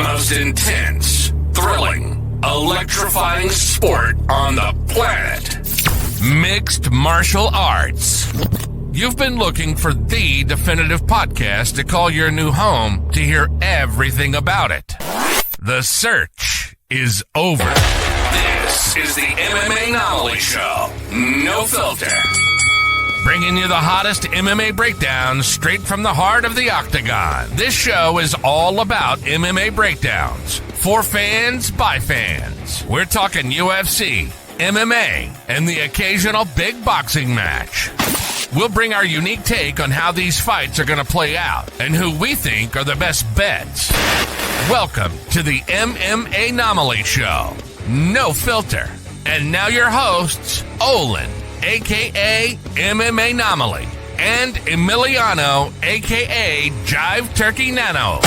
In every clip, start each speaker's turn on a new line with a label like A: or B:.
A: most intense, thrilling, electrifying sport on the planet. Mixed martial arts. You've been looking for the definitive podcast to call your new home to hear everything about it. The search is over. This is the MMA Anomaly Show. No filter. Bringing you the hottest MMA breakdowns straight from the heart of the octagon. This show is all about MMA breakdowns. For fans, by fans. We're talking UFC, MMA, and the occasional big boxing match. We'll bring our unique take on how these fights are going to play out and who we think are the best bets. Welcome to the MMA Anomaly Show. No filter. And now your hosts, Olin, a.k.a. MMA Anomaly, and Emiliano, a.k.a. Jive Turkey Nano.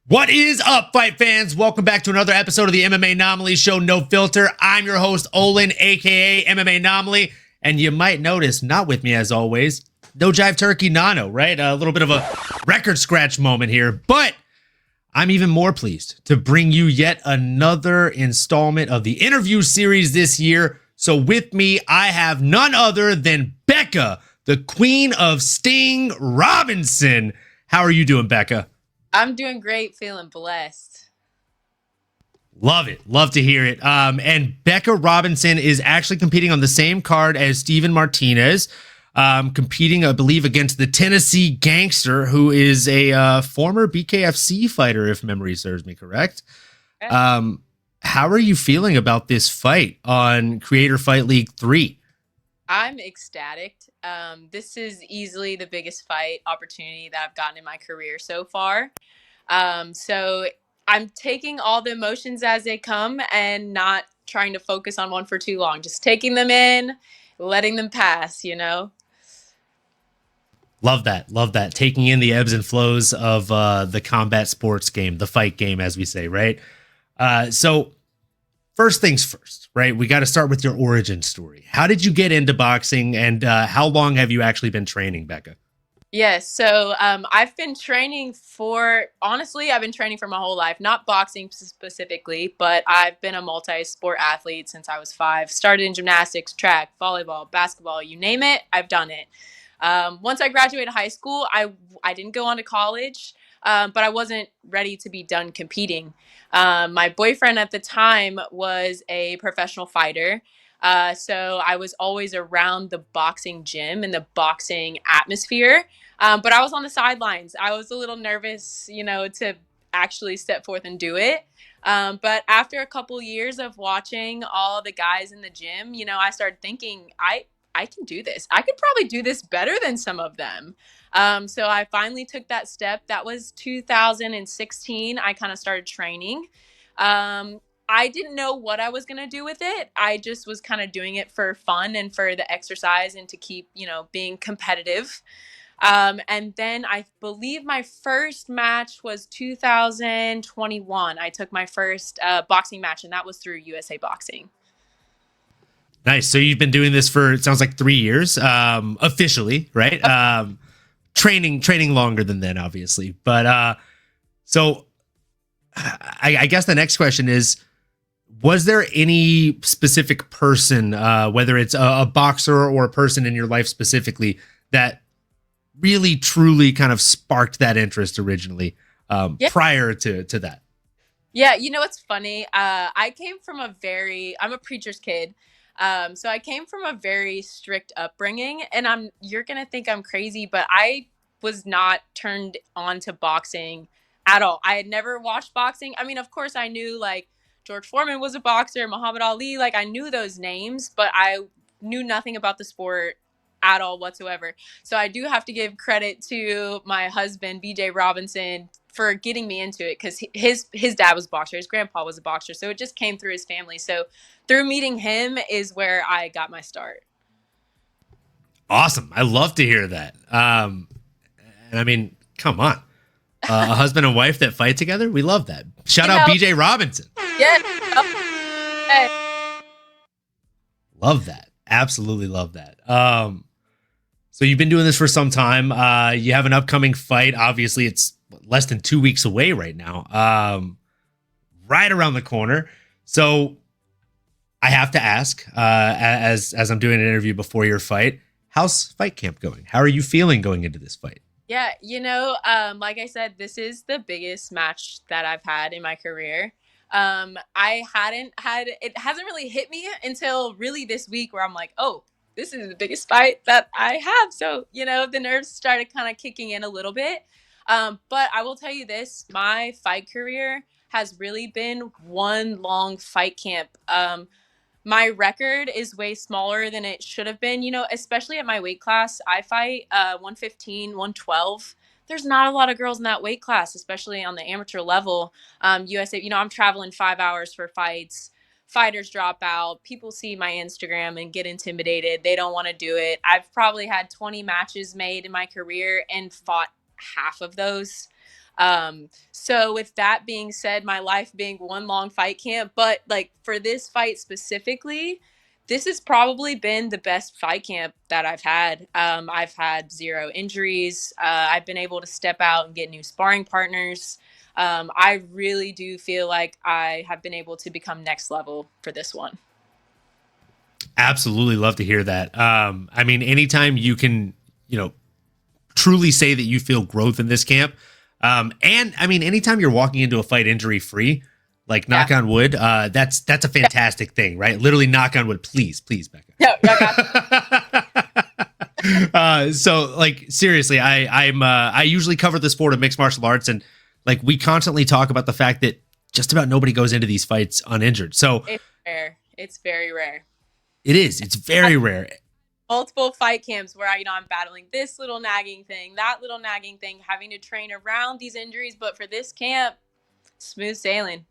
B: What is up, fight fans? Welcome back to another episode of the MMA Anomaly Show, No Filter. I'm your host, Olin, a.k.a. MMA Anomaly, and you might notice, not with me as always, no Jive Turkey Nano, right? A little bit of a record scratch moment here, but I'm even more pleased to bring you yet another installment of the interview series this year. So with me, I have none other than Becca, the queen of Sting Robinson. How are you doing, Becca?
C: I'm doing great, feeling blessed.
B: Love it. Love to hear it. And Becca Robinson is actually competing on the same card as Steven Martinez, competing, I believe, against the Tennessee Gangster, who is a former BKFC fighter, if memory serves me correct.
C: Okay.
B: How are you feeling about this fight on Creator Fight League 3?
C: I'm ecstatic. This is easily the biggest fight opportunity that I've gotten in my career so far. So I'm taking all the emotions as they come and not trying to focus on one for too long. Just taking them in, letting them pass, you know?
B: Love that. Love that. Taking in the ebbs and flows of the combat sports game, the fight game, as we say, right? So first things first, right? We got to start with your origin story. How did you get into boxing, and how long have you actually been training, Becca?
C: Yes. So I've been training I've been training for my whole life, not boxing specifically, but I've been a multi-sport athlete since I was 5. Started in gymnastics, track, volleyball, basketball, you name it, I've done it. Once I graduated high school, I didn't go on to college, but I wasn't ready to be done competing. My boyfriend at the time was a professional fighter. So I was always around the boxing gym and the boxing atmosphere. But I was on the sidelines. I was a little nervous, to actually step forth and do it. But after a couple years of watching all the guys in the gym, I started thinking, I can do this. I could probably do this better than some of them. So I finally took that step. That was 2016. I kind of started training. I didn't know what I was going to do with it. I just was kind of doing it for fun and for the exercise and to keep, being competitive. And then I believe my first match was 2021. I took my first boxing match, and that was through USA Boxing.
B: Nice. So you've been doing this for, it sounds like 3 years, officially, right? Training longer than then, obviously. But so I guess the next question is, was there any specific person, whether it's a boxer or a person in your life specifically, that really truly kind of sparked that interest originally, prior to that?
C: Yeah, it's funny. I'm a preacher's kid. So I came from a very strict upbringing, and you're going to think I'm crazy, but I was not turned on to boxing at all. I had never watched boxing. I mean, of course I knew George Foreman was a boxer, Muhammad Ali, I knew those names, but I knew nothing about the sport at all whatsoever. So I do have to give credit to my husband, BJ Robinson, for getting me into it, because his dad was a boxer, his grandpa was a boxer, so it just came through his family. So through meeting him is where I got my start.
B: Awesome. I love to hear that. And I mean, come on. A husband and wife that fight together, we love that. Shout out BJ Robinson.
C: Yeah. Hey.
B: Love that. Absolutely love that. So you've been doing this for some time. You have an upcoming fight. Obviously, it's less than 2 weeks away right now. Right around the corner. So I have to ask, as I'm doing an interview before your fight, how's fight camp going? How are you feeling going into this fight?
C: Yeah, like I said, this is the biggest match that I've had in my career. It hasn't really hit me until really this week where I'm like, oh, this is the biggest fight that I have. So, the nerves started kind of kicking in a little bit. But I will tell you this, my fight career has really been one long fight camp. My record is way smaller than it should have been, especially at my weight class. I fight 115, 112. There's not a lot of girls in that weight class, especially on the amateur level. USA, I'm traveling 5 hours for fights. Fighters drop out. People see my Instagram and get intimidated. They don't want to do it. I've probably had 20 matches made in my career and fought half of those. So with that being said, my life being one long fight camp, but like for this fight specifically, this has probably been the best fight camp that I've had. I've had 0 injuries. I've been able to step out and get new sparring partners. I really do feel like I have been able to become next level for this one.
B: Absolutely love to hear that. I mean, anytime you can, truly say that you feel growth in this camp, and I mean, anytime you're walking into a fight injury free, like knock on wood, that's a fantastic thing, right? Literally knock on wood, please, Becca.
C: No, I got
B: so like seriously, I usually cover the sport of mixed martial arts, and like we constantly talk about the fact that just about nobody goes into these fights uninjured. So
C: it's rare. It's very rare.
B: It is. It's very rare.
C: Multiple fight camps where I'm battling this little nagging thing, that little nagging thing, having to train around these injuries. But for this camp, smooth sailing.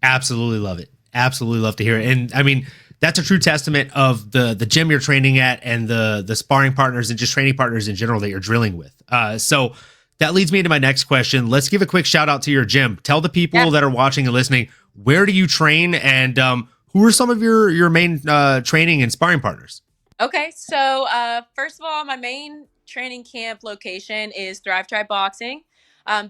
B: Absolutely love it. Absolutely love to hear it. And I mean, that's a true testament of the gym you're training at and the sparring partners and just training partners in general that you're drilling with. So that leads me into my next question. Let's give a quick shout out to your gym. Tell the people that are watching and listening, where do you train, and who are some of your main training and sparring partners?
C: Okay, so first of all, my main training camp location is Thrive Tribe Boxing.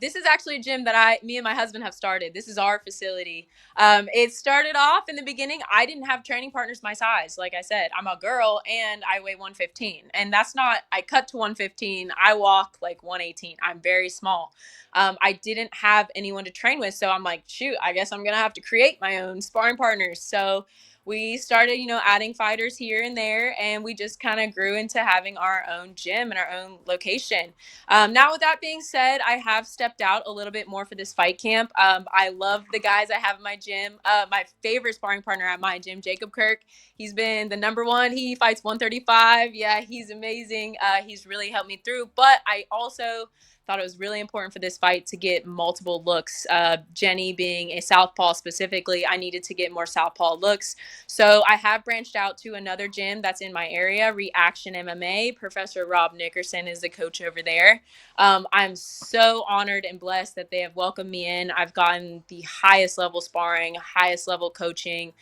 C: This is actually a gym that me and my husband have started. This is our facility. It started off in the beginning. I didn't have training partners my size. Like I said, I'm a girl and I weigh 115. And that's not, I cut to 115. I walk like 118. I'm very small. I didn't have anyone to train with. So I'm like, shoot, I guess I'm going to have to create my own sparring partners. So we started, adding fighters here and there, and we just kind of grew into having our own gym and our own location. Now, with that being said, I have stepped out a little bit more for this fight camp. I love the guys I have in my gym. My favorite sparring partner at my gym, Jacob Kirk. He's been the number one. He fights 135. Yeah, he's amazing. He's really helped me through. But I also thought it was really important for this fight to get multiple looks. Jenny being a southpaw specifically, I needed to get more southpaw looks. So I have branched out to another gym that's in my area, Reaction MMA. Professor Rob Nickerson is the coach over there. I'm so honored and blessed that they have welcomed me in. I've gotten the highest level sparring, highest level coaching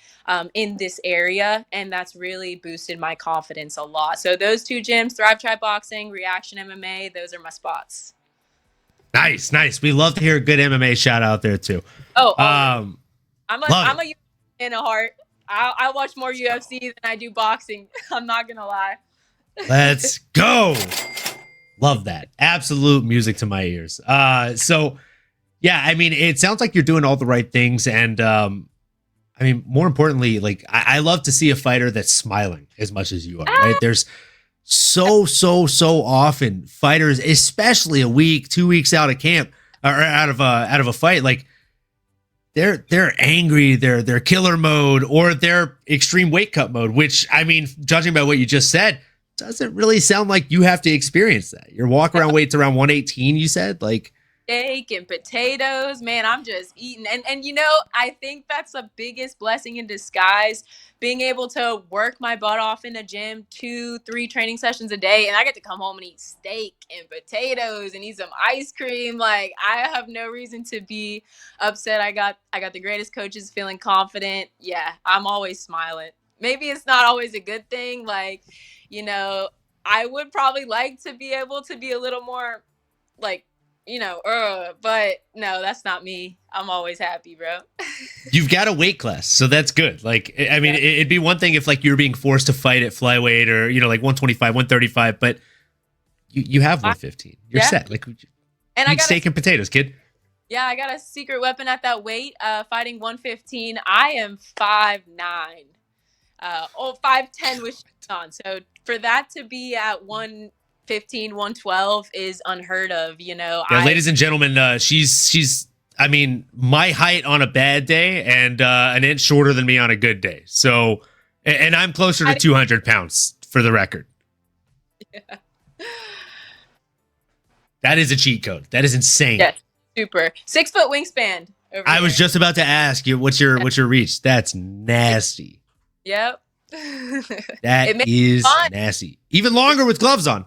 C: in this area, and that's really boosted my confidence a lot. So those two gyms, Thrive Tribe Boxing, Reaction MMA, those are my spots.
B: Nice. We love to hear a good MMA shout out there too.
C: I'm a UFC in a heart. I watch more UFC than I do boxing. I'm not gonna lie.
B: Let's go. Love that. Absolute music to my ears. So yeah, I mean, it sounds like you're doing all the right things, and I mean, more importantly, like I love to see a fighter that's smiling as much as you are. Right? There's so often fighters, especially a week, 2 weeks out of camp or out of a fight, like they're angry, they're killer mode, or they're extreme weight cut mode, which I mean, judging by what you just said, doesn't really sound like you have to experience that. Your walk around weight's around 118, you said, like
C: steak and potatoes, man, I'm just eating. And I think that's the biggest blessing in disguise, being able to work my butt off in the gym 2-3 training sessions a day, and I get to come home and eat steak and potatoes and eat some ice cream. Like, I have no reason to be upset. I got the greatest coaches, feeling confident. Yeah, I'm always smiling. maybe it's not always a good thing. Like, you know, I would probably like to be able to be a little more like, but no, that's not me. I'm always happy, bro.
B: You've got a weight class, so that's good. Like, I mean, it'd be one thing if like you were being forced to fight at flyweight or, like 125, 135, but you have 115. You're set. Like,
C: and I
B: eat
C: got
B: steak and potatoes, kid.
C: Yeah, I got a secret weapon at that weight. Fighting 115. I am 5'9". 5'10" with shorts on. So for that to be at 115, 112 is unheard of,
B: Yeah, ladies and gentlemen, she's I mean, my height on a bad day and an inch shorter than me on a good day. So, and I'm closer to 200 pounds for the record.
C: Yeah.
B: That is a cheat code. That is insane.
C: Yes, super. 6 foot wingspan.
B: I was just about to ask you, what's your reach? That's nasty.
C: Yep.
B: That is nasty. Even longer with gloves on.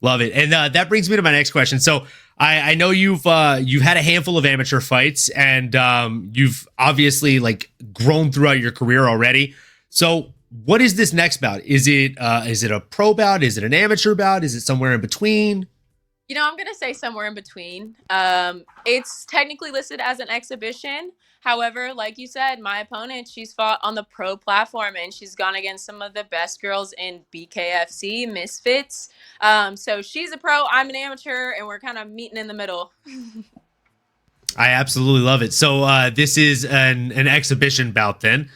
B: Love it. And that brings me to my next question. So I know you've had a handful of amateur fights, and you've obviously like grown throughout your career already. So what is this next bout? Is it a pro bout? Is it an amateur bout? Is it somewhere in between?
C: I'm going to say somewhere in between. It's technically listed as an exhibition. However, like you said, my opponent, she's fought on the pro platform, and she's gone against some of the best girls in BKFC, Misfits. So she's a pro, I'm an amateur, and we're kind of meeting in the middle.
B: I absolutely love it. So this is an exhibition bout then.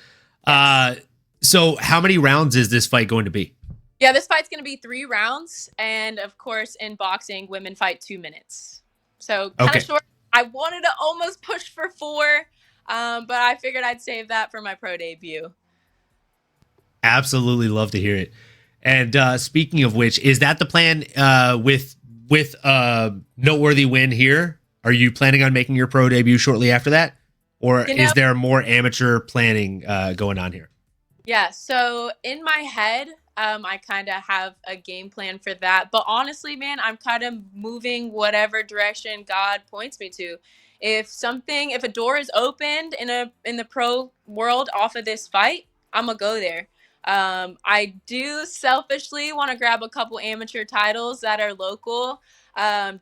B: So how many rounds is this fight going to be?
C: Yeah, this fight's going to be 3 rounds. And of course, in boxing, women fight 2 minutes. So kind of short. I wanted to almost push for 4, but I figured I'd save that for my pro debut.
B: Absolutely love to hear it. And speaking of which, is that the plan with a noteworthy win here? Are you planning on making your pro debut shortly after that? Or is there more amateur planning going on here?
C: Yeah, so in my head, I kind of have a game plan for that. But honestly, man, I'm kind of moving whatever direction God points me to. If a door is opened in the pro world off of this fight, I'm going to go there. I do selfishly want to grab a couple amateur titles that are local,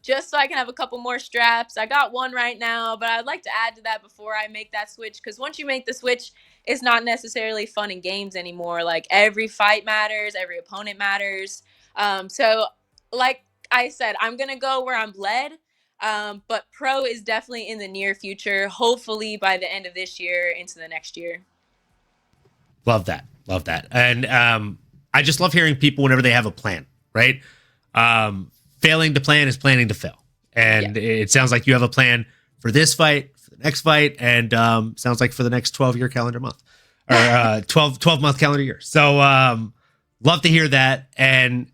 C: just so I can have a couple more straps. I got one right now, but I'd like to add to that before I make that switch, because once you make the switch, it's not necessarily fun and games anymore. Like, every fight matters, every opponent matters. So like I said, I'm going to go where I'm led. But pro is definitely in the near future, hopefully by the end of this year into the next year.
B: Love that. Love that. And I just love hearing people whenever they have a plan, right? Failing to plan is planning to fail. And it sounds like you have a plan for this fight, for the next fight, and sounds like for the next 12-year calendar month or 12-month calendar year. So love to hear that. And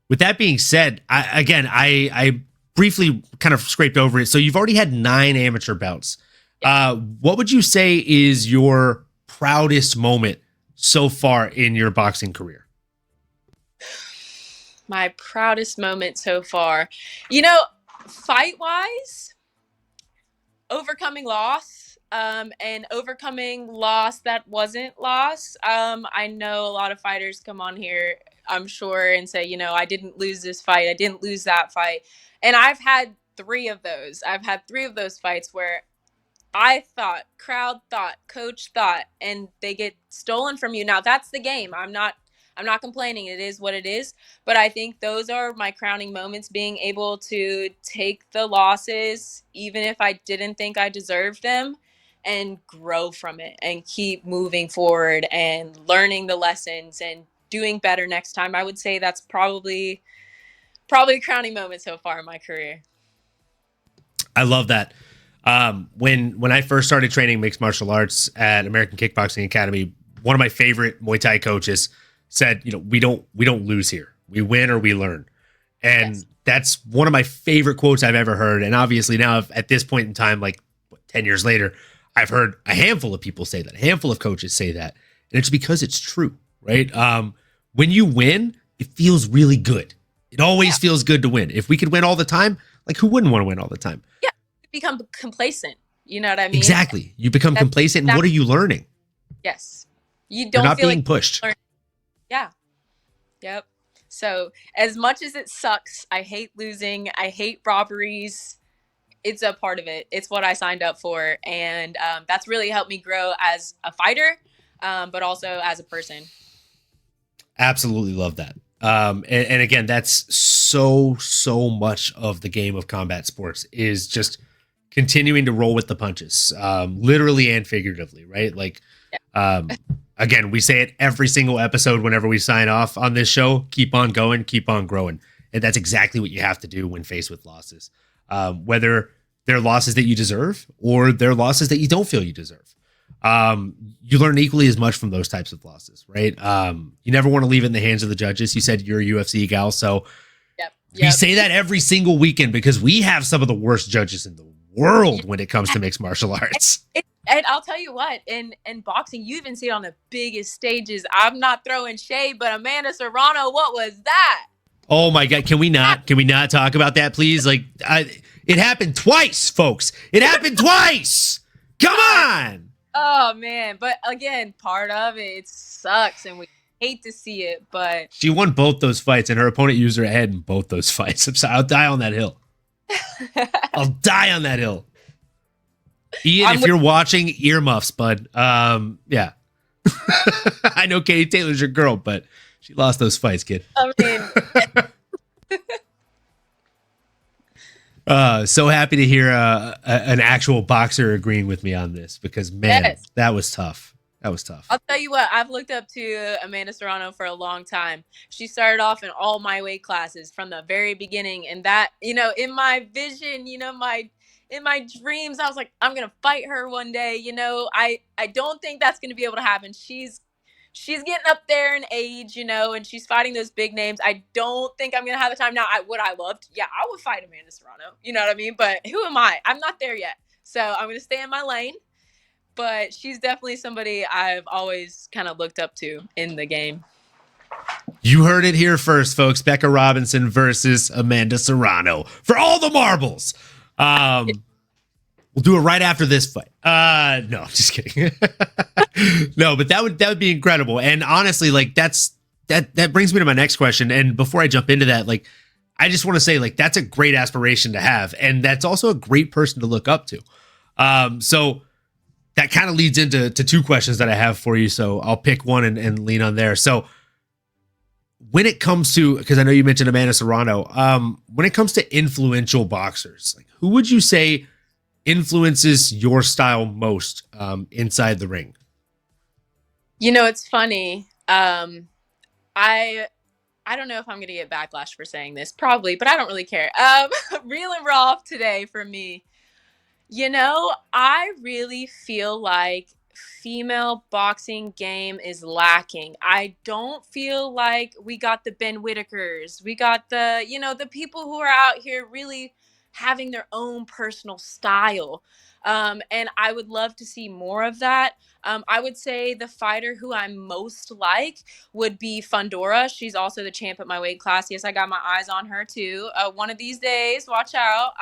B: with that being said, I briefly kind of scraped over it. So you've already had 9 amateur bouts. What would you say is your proudest moment so far in your boxing career?
C: My proudest moment so far, fight-wise, overcoming loss, and overcoming loss that wasn't loss. I know a lot of fighters come on here, I'm sure, and say, I didn't lose this fight, I didn't lose that fight. And I've had 3 of those. I've had 3 of those fights where I thought, crowd thought, coach thought, and they get stolen from you. Now, that's the game. I'm not complaining. It is what it is. But I think those are my crowning moments, being able to take the losses, even if I didn't think I deserved them, and grow from it and keep moving forward and learning the lessons and doing better next time. I would say that's probably a crowning moment so far in my career.
B: I love that. When I first started training mixed martial arts at American Kickboxing Academy, one of my favorite Muay Thai coaches said, we don't lose here. We win or we learn. And that's one of my favorite quotes I've ever heard. And obviously now at this point in time, like 10 years later, I've heard a handful of people say that, a handful of coaches say that. And it's because it's true, right? When you win, it feels really good. It always feels good to win. If we could win all the time, like, who wouldn't want to win all the time?
C: Yeah, become complacent. You know what I mean?
B: Exactly. You become
C: That's
B: complacent. And what are you learning?
C: Yes. You
B: You're
C: don't
B: not
C: feel
B: being
C: like
B: pushed.
C: yeah. Yep. So as much as it sucks, I hate losing. I hate robberies. It's a part of it. It's what I signed up for, and that's really helped me grow as a fighter, but also as a person.
B: Absolutely love that. And again, that's so much of the game of combat sports is just continuing to roll with the punches, literally and figuratively, right? Like, again, we say it every single episode whenever we sign off on this show, keep on going, keep on growing. And that's exactly what you have to do when faced with losses, whether they're losses that you deserve or they're losses that you don't feel you deserve. You learn equally as much from those types of losses, right? You never want to leave it in the hands of the judges. You said you're a UFC gal, so we say that every single weekend because we have some of the worst judges in the world when it comes to mixed martial arts.
C: And I'll tell you what, in boxing, you even see it on the biggest stages. I'm not throwing shade, but Amanda Serrano, what was that?
B: Oh my God. Can we not talk about that, please? Like, it happened twice, folks. It happened twice. Come on.
C: Oh man. But again, part of it sucks and we hate to see it, but
B: she won both those fights and her opponent used her head in both those fights. I'm sorry. I'll die on that hill. I'll die on that hill. Ian, if you're watching, earmuffs, bud. Yeah. I know Katie Taylor's your girl, but she lost those fights, kid.
C: I mean,
B: so happy to hear an actual boxer agreeing with me on this because, man, that was tough. That was tough.
C: I'll tell you what, I've looked up to Amanda Serrano for a long time. She started off in all my weight classes from the very beginning. And that, in my vision, in my dreams, I was like, I'm going to fight her one day. I don't think that's going to be able to happen. She's getting up there in age, and she's fighting those big names. I don't think I'm going to have the time now. I loved. Yeah, I would fight Amanda Serrano. You know what I mean? But who am I? I'm not there yet. So I'm going to stay in my lane. But she's definitely somebody I've always kind of looked up to in the game.
B: You heard it here first, folks. Becca Robinson versus Amanda Serrano for all the marbles. We'll do it right after this fight. No, just kidding. No, but that would be incredible. And honestly, like that brings me to my next question. And before I jump into that, like I just want to say, like, that's a great aspiration to have, and that's also a great person to look up to. So that kind of leads into two questions that I have for you. So I'll pick one and lean on there. So when it comes to, because I know you mentioned Amanda Serrano, when it comes to influential boxers, like who would you say influences your style most inside the ring?
C: It's funny. I don't know if I'm going to get backlash for saying this, probably, but I don't really care. Real and raw today for me. I really feel like female boxing game is lacking. I don't feel like we got the Ben Whitakers. We got the people who are out here really having their own personal style. And I would love to see more of that. I would say the fighter who I'm most like would be Fundora. She's also the champ at my weight class. Yes, I got my eyes on her too. One of these days, watch out.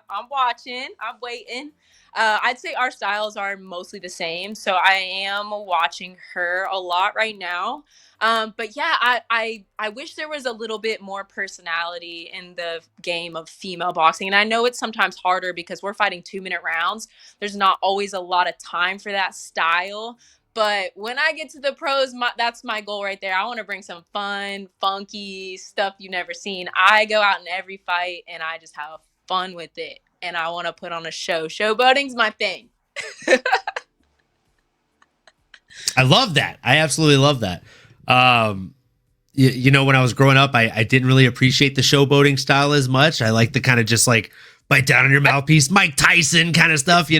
C: I'm watching. I'm waiting. I'd say our styles are mostly the same. So I am watching her a lot right now. But yeah, I wish there was a little bit more personality in the game of female boxing. And I know it's sometimes harder because we're fighting 2-minute rounds. There's not always a lot of time for that style. But when I get to the pros, that's my goal right there. I want to bring some fun, funky stuff you've never seen. I go out in every fight and I just have fun with it. And I want to put on a show. Showboating's my thing.
B: I love that. I absolutely love that. When I was growing up, I didn't really appreciate the showboating style as much. I like the kind of just like bite down on your mouthpiece, Mike Tyson kind of stuff,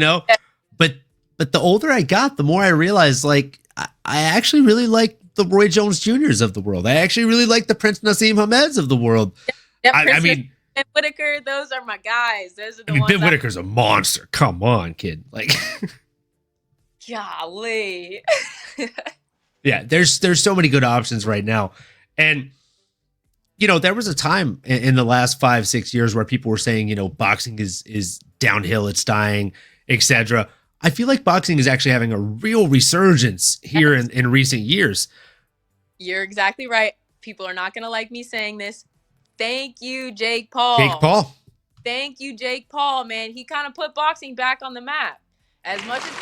B: But the older I got, the more I realized, like, I actually really like the Roy Jones Jr.'s of the world. I actually really like the Prince Naseem Hamed's of the world.
C: Yep,
B: I mean,
C: Ben Whitaker, those are my guys. Those are the ones.
B: Ben Whitaker's a monster. Come on, kid. Like,
C: golly.
B: Yeah, there's so many good options right now. And, there was a time in the last 5-6 years where people were saying, boxing is downhill, it's dying. etc. I feel like boxing is actually having a real resurgence here in recent years.
C: You're exactly right. People are not going to like me saying this. Thank you, Jake Paul.
B: Jake Paul.
C: Thank you, Jake Paul, man. He kind of put boxing back on the map. As much as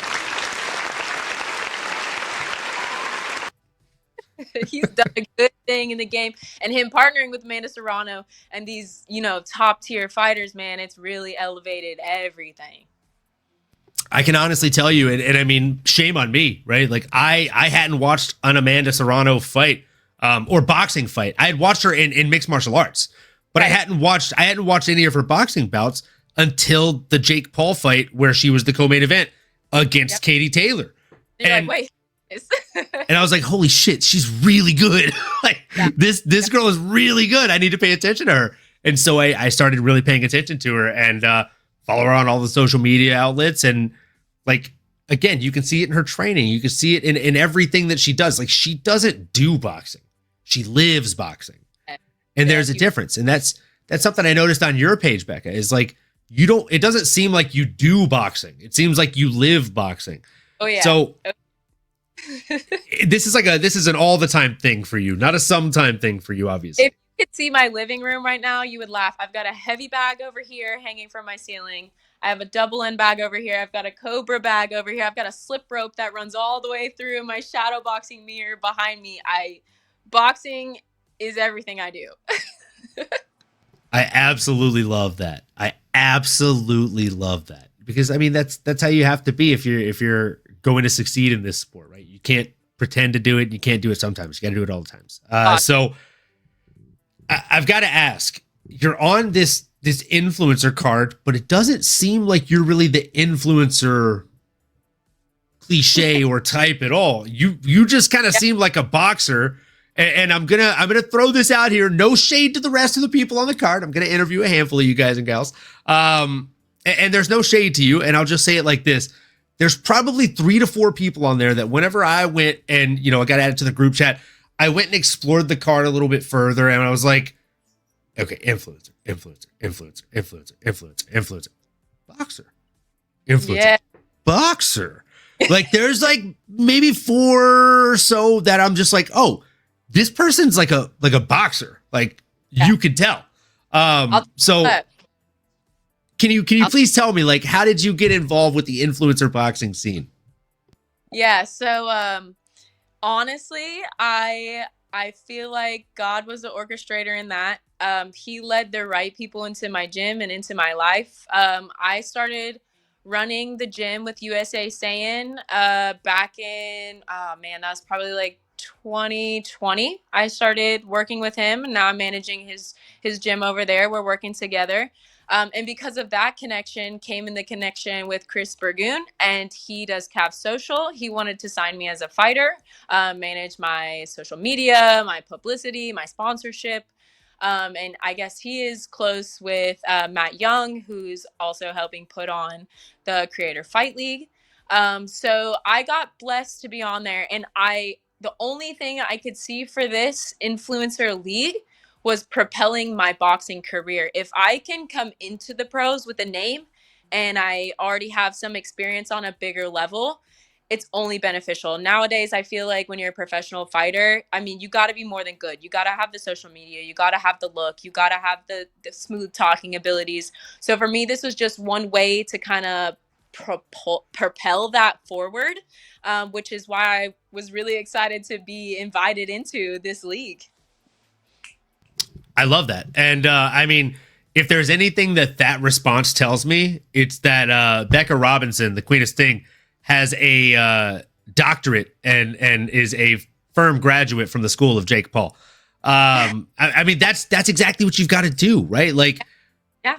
C: he's done a good thing in the game, and him partnering with Amanda Serrano and these, top tier fighters, man, it's really elevated everything.
B: I can honestly tell you, and I mean, shame on me, right? Like I hadn't watched an Amanda Serrano fight or boxing fight. I had watched her in mixed martial arts, but right. I hadn't watched any of her boxing bouts until the Jake Paul fight where she was the co-main event against Katie Taylor.
C: And you're like, wait.
B: And I was like, holy shit, she's really good. This girl is really good. I need to pay attention to her. And so I started really paying attention to her and follow her on all the social media outlets. And like, again, you can see it in her training. You can see it in everything that she does. Like, she doesn't do boxing. She lives boxing. And there's a difference. And that's something I noticed on your page, Becca, is like, it doesn't seem like you do boxing. It seems like you live boxing.
C: Oh yeah.
B: So this is an all the time thing for you, not a sometime thing for you, obviously.
C: If you could see my living room right now, you would laugh. I've got a heavy bag over here hanging from my ceiling. I have a double end bag over here. I've got a Cobra bag over here. I've got a slip rope that runs all the way through my shadow boxing mirror behind me. Boxing is everything I do.
B: I absolutely love that. Because I mean, that's how you have to be if you're going to succeed in this sport, right? You can't pretend to do it. You can't do it sometimes. You got to do it all the times. So I've got to ask, you're on this influencer card, but it doesn't seem like you're really the influencer cliche or type at all. You just kind of seem like a boxer. And I'm gonna throw this out here. No shade to the rest of the people on the card. I'm gonna interview a handful of you guys and gals. And there's no shade to you. And I'll just say it like this. There's probably 3 to 4 people on there that whenever I went and, I got added to the group chat, I went and explored the card a little bit further. And I was like, okay, influencer, boxer, influencer, boxer. Like there's like maybe 4 or so that I'm just like, oh, this person's like a boxer. Like you can tell. So can you please tell me, like, how did you get involved with the influencer boxing scene?
C: Yeah. So, honestly, I feel like God was the orchestrator in that. He led the right people into my gym and into my life. I started running the gym with USA Saiyan back in, that was probably like 2020. I started working with him, and now I'm managing his gym over there. We're working together. And because of that connection came in the connection with Chris Burgoon, and he does Cav Social. He wanted to sign me as a fighter, manage my social media, my publicity, my sponsorship. And I guess he is close with Matt Young, who's also helping put on the Creator Fight League. So I got blessed to be on there, and the only thing I could see for this influencer league was propelling my boxing career. If I can come into the pros with a name and I already have some experience on a bigger level, it's only beneficial. Nowadays, I feel like when you're a professional fighter, I mean, you got to be more than good. You got to have the social media. You got to have the look. You got to have the smooth talking abilities. So for me, this was just one way to kind of propel that forward, which is why I was really excited to be invited into this league.
B: I love that. And I mean, if there's anything that response tells me, it's that Becca Robinson, the Queen of Sting, has a doctorate and is a firm graduate from the school of Jake Paul. I mean, that's exactly what you've got to do, right? Like,
C: yeah,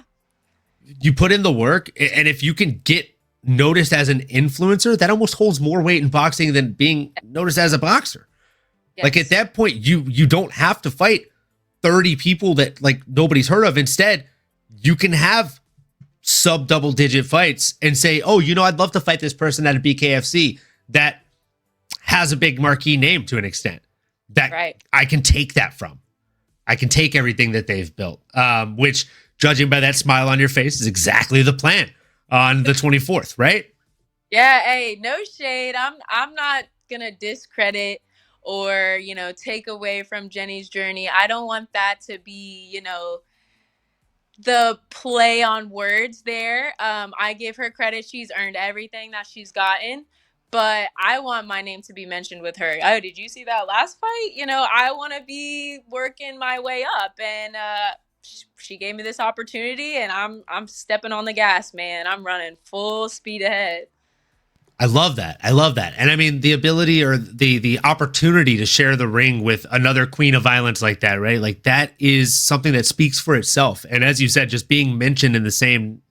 B: you put in the work, and if you can get noticed as an influencer, that almost holds more weight in boxing than being noticed as a boxer. Yes. Like at that point, you don't have to fight 30 people that like nobody's heard of. Instead, you can have sub double digit fights and say, oh, I'd love to fight this person at a BKFC that has a big marquee name to an extent that right. I can take that from. I can take everything that they've built, which, judging by that smile on your face, is exactly the plan. on the 24th, right?
C: Yeah, hey, no shade. I'm not gonna discredit or, take away from Jenny's journey. I don't want that to be, the play on words there. I give her credit. She's earned everything that she's gotten. But I want my name to be mentioned with her. Oh, did you see that last fight? I want to be working my way up, and she gave me this opportunity, and I'm stepping on the gas, man. I'm running full speed ahead.
B: I love that. I love that. And I mean, the ability or the opportunity to share the ring with another queen of violence like that, right? Like that is something that speaks for itself. And as you said, just being mentioned in the same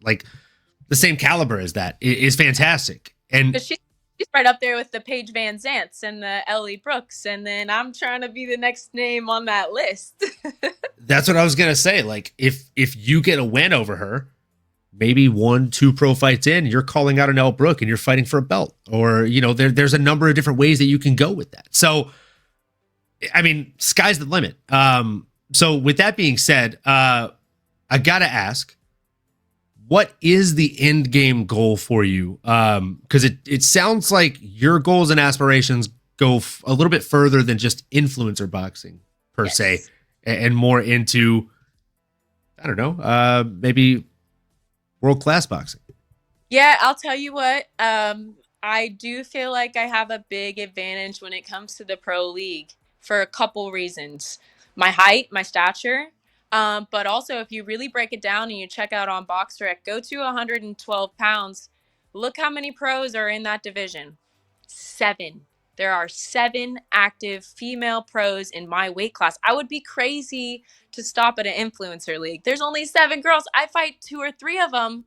B: caliber as that is fantastic. And
C: she's right up there with the Paige Van Zants and the Ellie Brooks. And then I'm trying to be the next name on that list.
B: that's what I was going to say. Like if you get a win over her, maybe 1-2 pro fights in, you're calling out an Elle Brooke and you're fighting for a belt, or, there's a number of different ways that you can go with that. So, I mean, sky's the limit. So with that being said, I got to ask, what is the end game goal for you? Because it sounds like your goals and aspirations go a little bit further than just influencer boxing per se, and more into, I don't know, maybe world-class boxing.
C: Yeah, I'll tell you what. I do feel like I have a big advantage when it comes to the pro league for a couple reasons. My height, my stature, but also if you really break it down and you check out on BoxRec, go to 112 pounds. Look how many pros are in that division. 7. There are 7 active female pros in my weight class. I would be crazy to stop at an influencer league. There's only 7 girls. I fight 2 or 3 of them.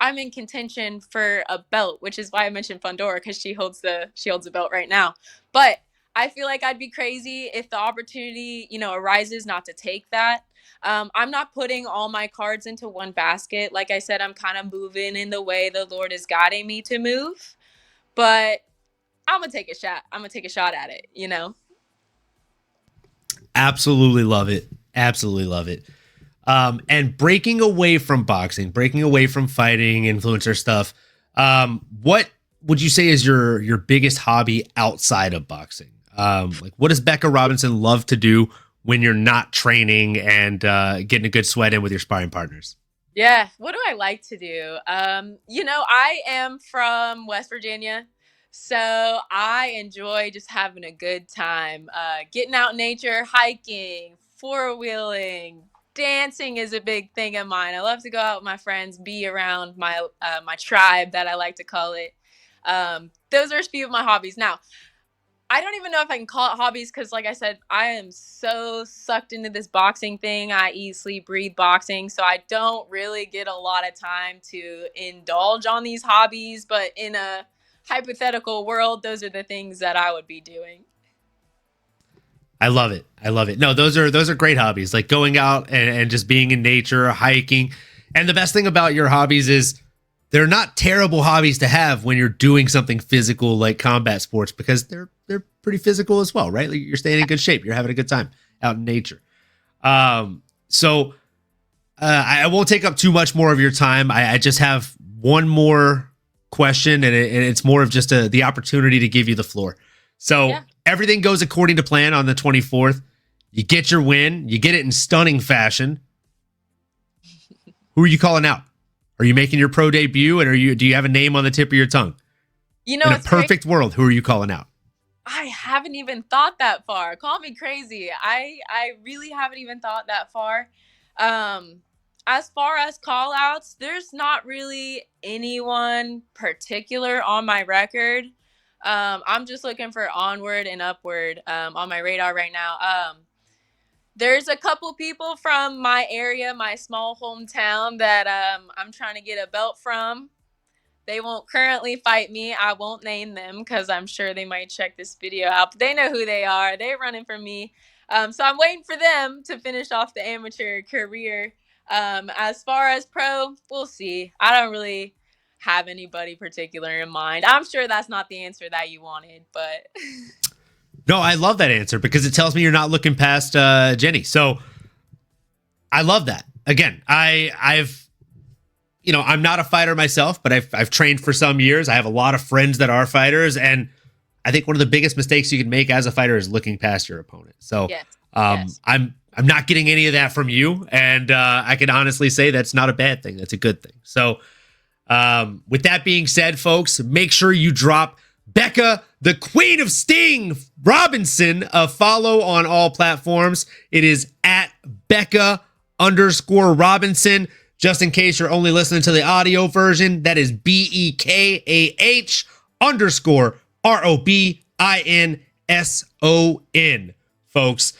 C: I'm in contention for a belt, which is why I mentioned Fundora, because she holds the belt right now. But I feel like I'd be crazy if the opportunity, arises not to take that. I'm not putting all my cards into one basket. Like I said, I'm kind of moving in the way the Lord is guiding me to move. But I'm going to take a shot. I'm going to take a shot at it,
B: Absolutely love it. Absolutely love it. And breaking away from boxing, breaking away from fighting, influencer stuff, what would you say is your biggest hobby outside of boxing? Like what does Becca Robinson love to do when you're not training and getting a good sweat in with your sparring partners?
C: Yeah. What do I like to do? I am from West Virginia. So I enjoy just having a good time, getting out in nature, hiking, four-wheeling, dancing is a big thing of mine. I love to go out with my friends, be around my tribe, that I like to call it. Those are a few of my hobbies. Now, I don't even know if I can call it hobbies because, like I said, I am so sucked into this boxing thing. I eat, sleep, breathe boxing. So I don't really get a lot of time to indulge on these hobbies. But in a hypothetical world, those are the things that I would be doing.
B: I love it. I love it. No, those are great hobbies, like going out and just being in nature, hiking. And the best thing about your hobbies is they're not terrible hobbies to have when you're doing something physical like combat sports, because they're pretty physical as well, right? Like you're staying in good shape. You're having a good time out in nature. So I won't take up too much more of your time. I just have one more question, and it's more of just the opportunity to give you the floor. So everything goes according to plan on the 24th. You get your win. You get it in stunning fashion. Who are you calling out? Are you making your pro debut, and do you have a name on the tip of your tongue? In a perfect world, who are you calling out?
C: I haven't even thought that far. Call me crazy. I really haven't even thought that far. As far as call outs, there's not really anyone particular on my record. I'm just looking for onward and upward on my radar right now. There's a couple people from my area, my small hometown, that I'm trying to get a belt from. They won't currently fight me. I won't name them because I'm sure they might check this video out. But they know who they are. They're running for me. So I'm waiting for them to finish off the amateur career. As far as pro, we'll see. I don't really have anybody particular in mind. I'm sure that's not the answer that you wanted, but...
B: No, I love that answer because it tells me you're not looking past Jenny. So I love that. Again, I've I'm not a fighter myself, but I've trained for some years. I have a lot of friends that are fighters, and I think one of the biggest mistakes you can make as a fighter is looking past your opponent. So
C: Yes.
B: I'm not getting any of that from you, and I can honestly say that's not a bad thing. That's a good thing. So with that being said, folks, make sure you drop Becca, the Queen of Sting Robinson, a follow on all platforms. It is at Becca_Robinson. Just in case you're only listening to the audio version, that is BEKAH_ROBINSON, folks.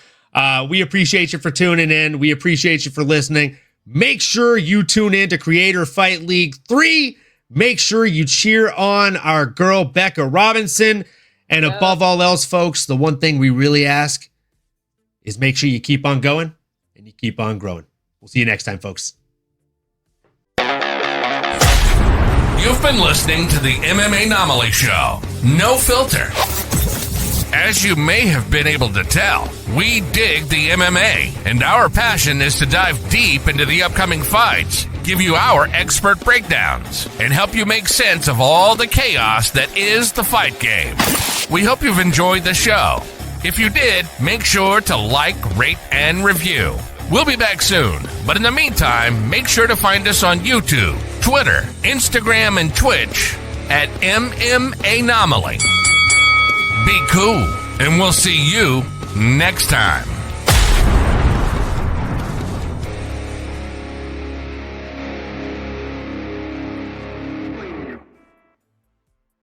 B: We appreciate you for tuning in. We appreciate you for listening. Make sure you tune in to Creator Fight League 3. Make sure you cheer on our girl, Becca Robinson. And above all else, folks, the one thing we really ask is make sure you keep on going and you keep on growing. We'll see you next time, folks.
A: You've been listening to the MMA Anomaly Show. No filter. As you may have been able to tell, we dig the MMA, and our passion is to dive deep into the upcoming fights, give you our expert breakdowns, and help you make sense of all the chaos that is the fight game. We hope you've enjoyed the show. If you did, make sure to like, rate, and review. We'll be back soon, but in the meantime, make sure to find us on YouTube, Twitter, Instagram, and Twitch at MMAnomaly. Be cool, and we'll see you next time.